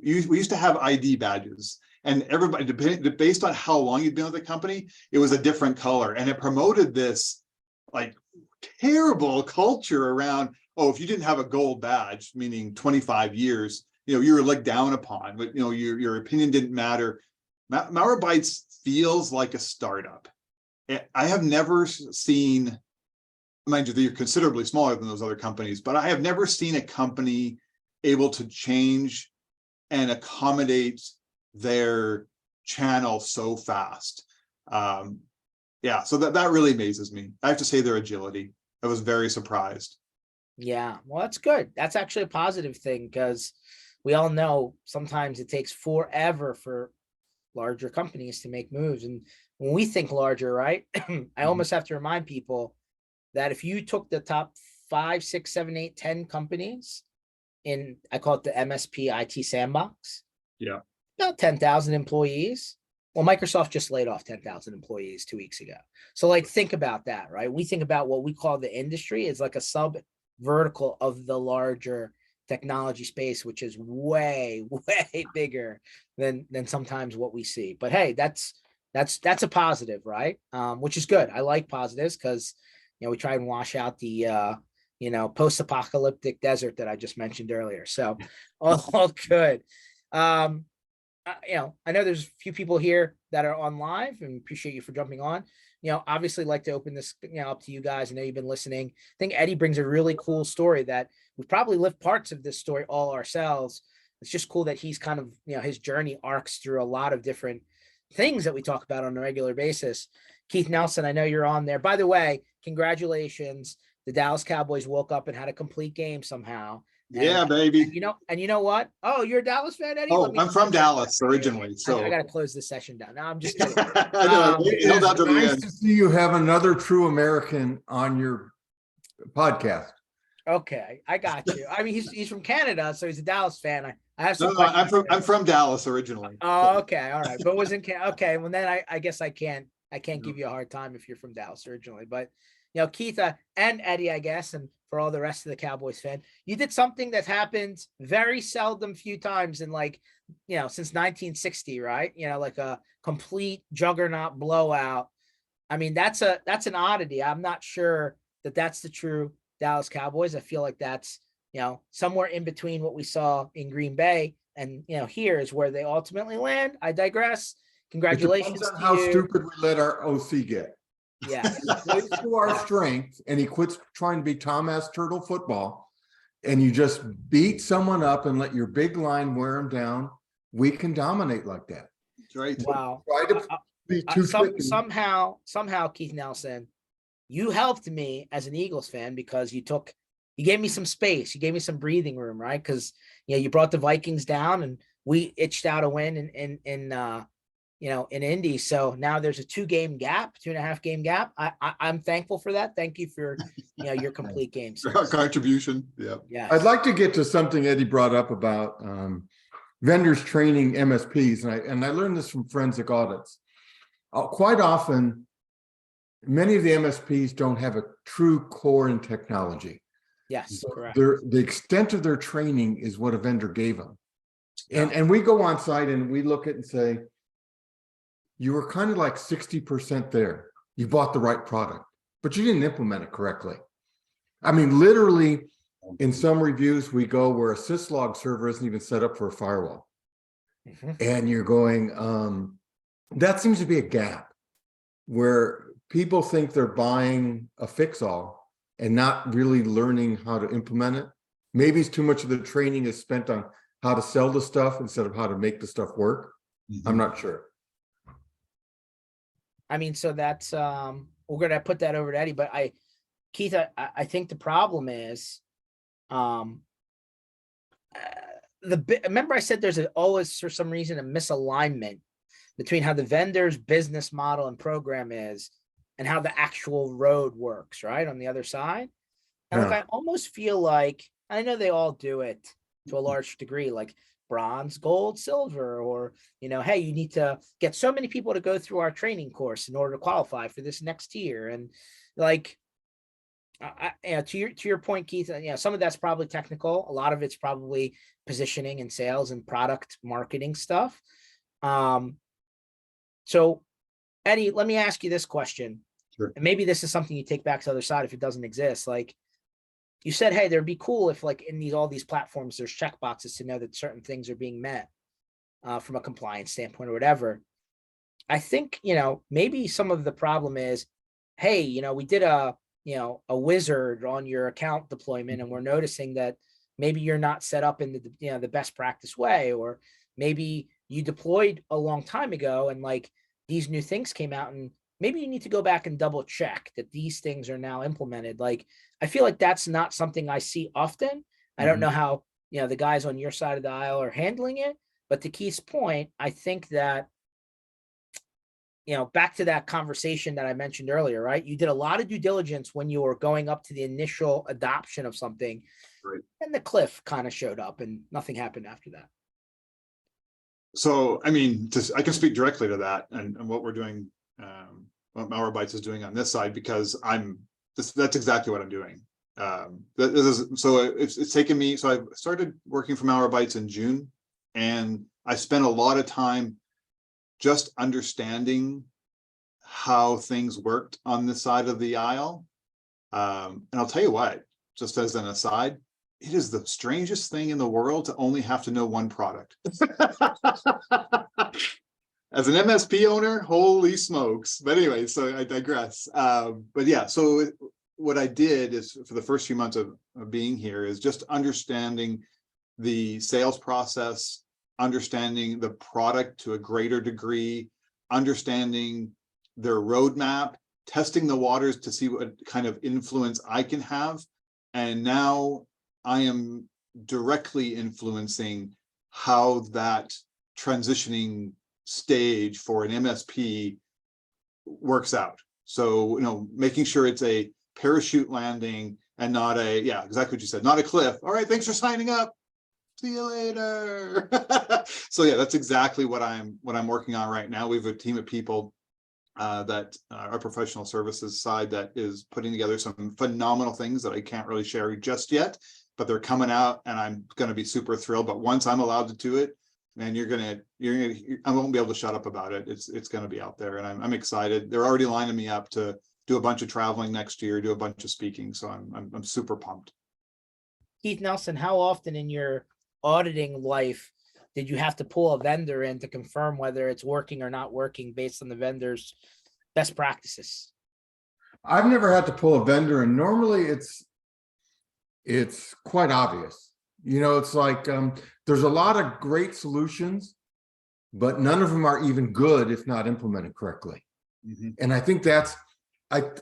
used to have ID badges. and everybody, based on how long you'd been with the company, it was a different color. And it promoted this like terrible culture around, oh, if you didn't have a gold badge, meaning 25 years, you were looked down upon, but your opinion didn't matter. Malwarebytes feels like a startup. I have never seen, mind you, they're considerably smaller than those other companies, but I have never seen a company able to change and accommodate their channel so fast. Yeah, so that really amazes me. I have to say their agility. I was very surprised. Yeah, well, that's good. That's actually a positive thing, because we all know sometimes it takes forever for larger companies to make moves. And when we think larger, right, I almost have to remind people that if you took the top 5, 6, 7, 8, 10 companies in, I call it the MSP IT sandbox, Yeah, about 10,000 employees. Well, Microsoft just laid off 10,000 employees 2 weeks ago. So like, think about that, right? We think about what we call the industry is like a sub vertical of the larger technology space, which is way, way bigger than sometimes what we see. But hey, that's a positive, right? Which is good. I like positives, because we try and wash out the post-apocalyptic desert that I just mentioned earlier. So all good. I know there's a few people here that are on live, and appreciate you for jumping on. Obviously like to open this up to you guys. I know you've been listening. I think Eddie brings a really cool story that we probably lived parts of this story all ourselves. It's just cool that he's kind of, his journey arcs through a lot of different things that we talk about on a regular basis. Keith Nelson, I know you're on there. By the way, congratulations. The Dallas Cowboys woke up and had a complete game somehow. yeah, baby. And you know what? Oh, you're a Dallas fan, Eddie? Oh, I'm from Dallas originally, so I got to close this session down. No, I'm just kidding. I know, It held is out to the nice end. to see you have another true American on your podcast. Okay, I got you. I mean, he's from Canada, so he's a Dallas fan. I have No, some. I'm from Dallas originally. Oh, okay, all right, but was in okay. Well, then I guess I can't give you a hard time if you're from Dallas originally. But Keith and Eddie, I guess, and for all the rest of the Cowboys fan, you did something that happens very seldom, few times in since 1960, right? Like a complete juggernaut blowout. I mean, that's an oddity. I'm not sure that that's the true Dallas Cowboys. I feel like that's, somewhere in between what we saw in Green Bay and, here is where they ultimately land. I digress. Congratulations. It depends on how stupid we let our OC get. Yeah. Plays to our strength, and he quits trying to be Tom Ass Turtle football, and you just beat someone up and let your big line wear them down. We can dominate like that. That's right. Wow. Try to be too somehow, Keith Nelson, you helped me as an Eagles fan, because you gave me some space. You gave me some breathing room, right? Because, you brought the Vikings down and we itched out a win in Indy. So now there's a 2.5 game gap. I'm thankful for that. Thank you for, your complete games. Contribution. Yeah. Yeah. I'd like to get to something Eddie brought up about vendors training MSPs. And I learned this from forensic audits. Quite often, many of the MSPs don't have a true core in technology. Yes, correct. The extent of their training is what a vendor gave them. And we go on site and we look at it and say, you were kind of like 60% there. You bought the right product, but you didn't implement it correctly. I mean, literally, in some reviews, we go where a syslog server isn't even set up for a firewall. And you're going, that seems to be a gap where people think they're buying a fix-all and not really learning how to implement it. Maybe it's too much of the training is spent on how to sell the stuff instead of how to make the stuff work. I'm not sure. I mean, so that's we're gonna put that over to Eddie, but Keith, I think the problem is, remember I said there's always for some reason a misalignment between how the vendor's business model and program is and how the actual road works, right, on the other side. And I almost feel like, I know they all do it to a large degree, like bronze, gold, silver, or, hey, you need to get so many people to go through our training course in order to qualify for this next tier. And to your point, Keith, some of that's probably technical. A lot of it's probably positioning and sales and product marketing stuff. So Eddie, let me ask you this question. Sure. And maybe this is something you take back to the other side if it doesn't exist. Like you said, hey, there'd be cool if like in all these platforms, there's check boxes to know that certain things are being met from a compliance standpoint or whatever. I think, maybe some of the problem is, hey, we did a wizard on your account deployment, and we're noticing that maybe you're not set up in the best practice way, or maybe you deployed a long time ago and like these new things came out, and maybe you need to go back and double check that these things are now implemented. Like, I feel like that's not something I see often. I don't know how, the guys on your side of the aisle are handling it, but to Keith's point, I think that, back to that conversation that I mentioned earlier, right? You did a lot of due diligence when you were going up to the initial adoption of something, Right. And the cliff kind of showed up and nothing happened after that. So, I mean, I can speak directly to that and what we're doing, what Malwarebytes is doing on this side, because that's exactly what I'm doing. It's taken me, so I started working for Malwarebytes in June, and I spent a lot of time just understanding how things worked on this side of the aisle. And I'll tell you what, just as an aside, it is the strangest thing in the world to only have to know one product. As an MSP owner, holy smokes. But anyway, so I digress. But yeah, so what I did is for the first few months of being here is just understanding the sales process, understanding the product to a greater degree, understanding their roadmap, testing the waters to see what kind of influence I can have. And now I am directly influencing how that transitioning stage for an MSP works out. So, making sure it's a parachute landing and not yeah, exactly what you said, not a cliff. All right, thanks for signing up. See you later. So yeah, that's exactly what I'm working on right now. We have a team of people that our professional services side that is putting together some phenomenal things that I can't really share just yet, but they're coming out, and I'm going to be super thrilled. But once I'm allowed to do it, man, I won't be able to shut up about it. It's going to be out there, and I'm excited. They're already lining me up to do a bunch of traveling next year, do a bunch of speaking. So I'm super pumped. Keith Nelson, how often in your auditing life did you have to pull a vendor in to confirm whether it's working or not working based on the vendor's best practices? I've never had to pull a vendor, and normally it's quite obvious. It's like there's a lot of great solutions, but none of them are even good if not implemented correctly. And I think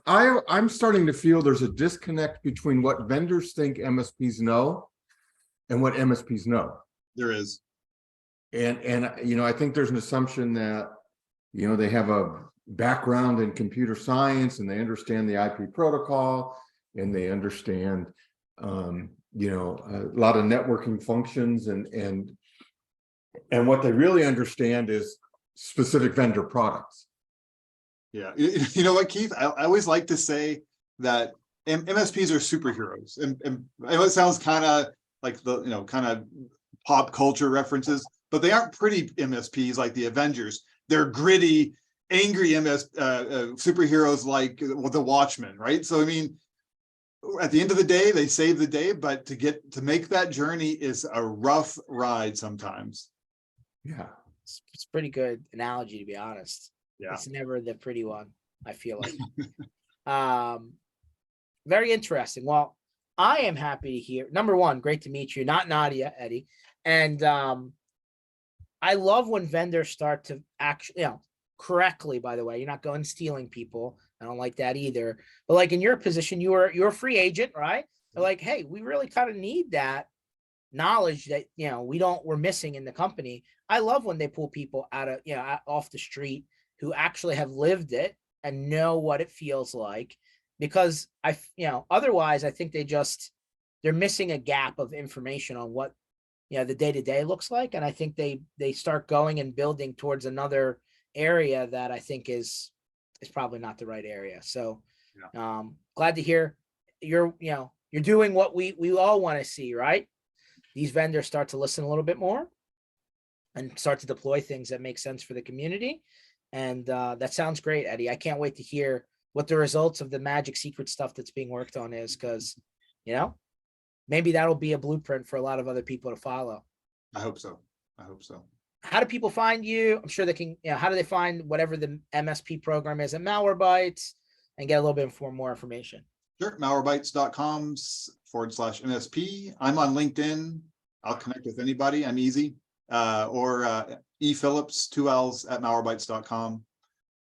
I'm starting to feel there's a disconnect between what vendors think MSPs know and what MSPs know. There is. And I think there's an assumption that, they have a background in computer science and they understand the IP protocol and they understand, a lot of networking functions and what they really understand is specific vendor products. Yeah. You know what, Keith? I always like to say that MSPs are superheroes. And I know it sounds kind of like kind of pop culture references, but they aren't pretty MSPs like the Avengers. They're gritty, angry superheroes like the Watchmen, right? So, I mean, at the end of the day, they save the day, but to make that journey is a rough ride sometimes. Yeah. It's pretty good analogy, to be honest. Yeah. It's never the pretty one, I feel like. Very interesting. Well, I am happy to hear. Number one, great to meet you. Not Nadia, Eddie. And I love when vendors start to actually, correctly, by the way, you're not going stealing people. I don't like that either. But like in your position, you're a free agent, right? They're like, hey, we really kind of need that knowledge that, we're missing in the company. I love when they pull people out of, off the street who actually have lived it and know what it feels like, because otherwise I think they're missing a gap of information on what, the day-to-day looks like. And I think they start going and building towards another area that I think is probably not the right area. So glad to hear you're doing what we all want to see, right? These vendors start to listen a little bit more. and start to deploy things that make sense for the community. And that sounds great, Eddie. I can't wait to hear what the results of the magic secret stuff that's being worked on is, because, you know, maybe that'll be a blueprint for a lot of other people to follow. I hope so. I hope so. How do people find you? I'm sure they can, you know, how do they find whatever the MSP program is at Malwarebytes and get a little bit more information? Sure. Malwarebytes.com/MSP. I'm on LinkedIn. I'll connect with anybody. I'm easy. Or Phillips, 2 L's at malwarebytes.com.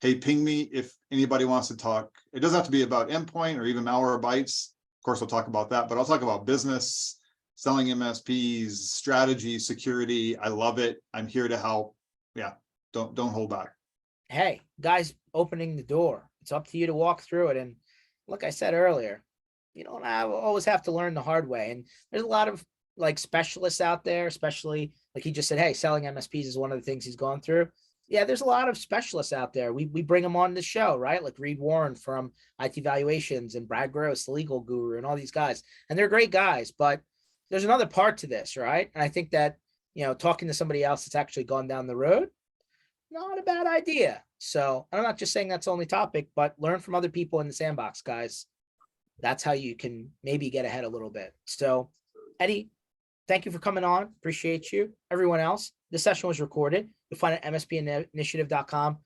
Hey, ping me if anybody wants to talk. It doesn't have to be about endpoint or even Malwarebytes. Of course, we'll talk about that, but I'll talk about business, selling MSPs, strategy, security. I love it. I'm here to help. Yeah, don't hold back. Hey, guys, opening the door. It's up to you to walk through it. And like I said earlier, you don't always have to learn the hard way. And there's a lot of like specialists out there, especially like he just said, hey, selling MSPs is one of the things he's gone through. Yeah, there's a lot of specialists out there. We bring them on the show, right? Like Reed Warren from IT Valuations and Brad Gross, the legal guru, and all these guys. And they're great guys, but there's another part to this, right? And I think that, you know, talking to somebody else that's actually gone down the road, not a bad idea. So I'm not just saying that's the only topic, but learn from other people in the sandbox, guys. That's how you can maybe get ahead a little bit. So Eddie, thank you for coming on. Appreciate you. Everyone else, this session was recorded. You'll find it at mspinitiative.com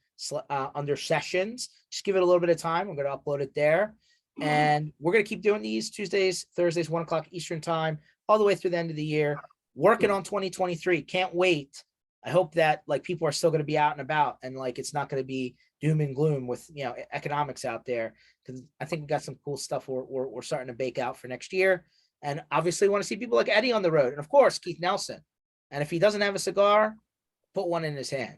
under sessions. Just give it a little bit of time. We're going to upload it there. And we're going to keep doing these Tuesdays, Thursdays, 1 o'clock Eastern time, all the way through the end of the year. Working on 2023. Can't wait. I hope that like people are still going to be out and about, and like it's not going to be doom and gloom with, you know, economics out there, because I think we got some cool stuff we're starting to bake out for next year. And obviously want to see people like Eddie on the road, and of course Keith Nelson. And if he doesn't have a cigar, put one in his hand.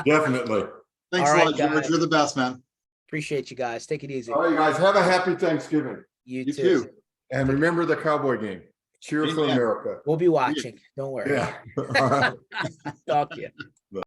Definitely. Thanks All a right, lot, George. guys. You're the best, man. Appreciate you guys. Take it easy. All right, guys, have a happy Thanksgiving. You You too. too. And remember the Cowboy game. Cheer for Amen. America. We'll be watching. Don't worry. Yeah. All right. Talk to you.